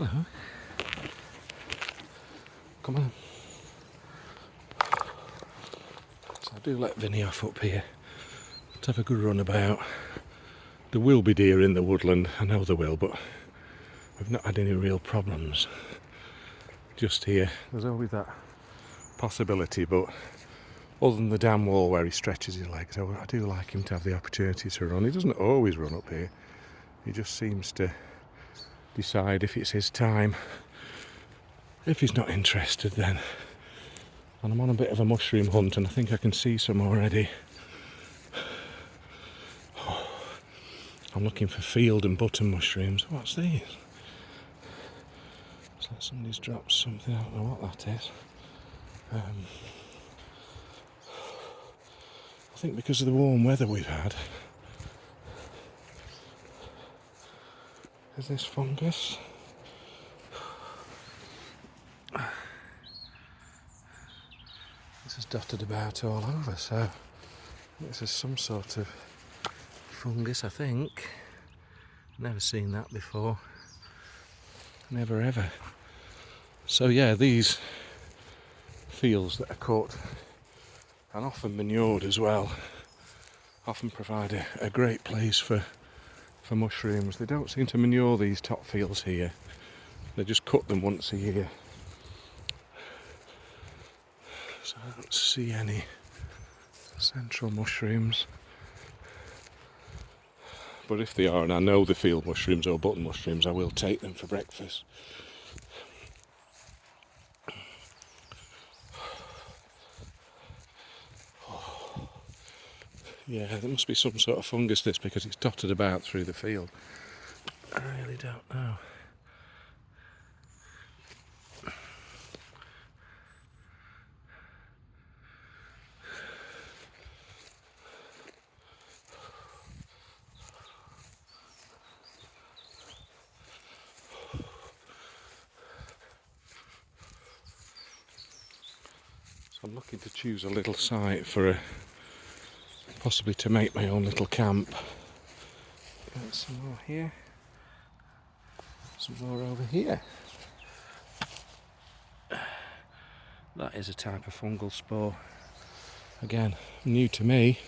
Hello. Come on. So I do let Vinny off up here to have a good run about. There will be deer in the woodland, I know there will, but we've not had any real problems just here. There's always that possibility, but other than the dam wall where he stretches his legs, I do like him to have the opportunity to run. He doesn't always run up here. He just seems to decide if it's his time. If he's not interested, then. And I'm on a bit of a mushroom hunt, and I think I can see some already. I'm looking for field and button mushrooms. What's these? It's like somebody's dropped something. I don't know what that is. I think because of the warm weather we've had. Is this fungus? This is dotted about all over, so this is some sort of fungus, I think. Never seen that before. Never ever. So yeah, these fields that are cut and often manured as well often provide a great place for mushrooms. They don't seem to manure these top fields here. They just cut them once a year. So I don't see any central mushrooms. But if they are, and I know the field mushrooms or button mushrooms, I will take them for breakfast. Yeah, there must be some sort of fungus this because it's dotted about through the field. I really don't know. So I'm looking to choose a little site for possibly to make my own little camp. Got some more here. Some more over here. That is a type of fungal spore. Again, new to me.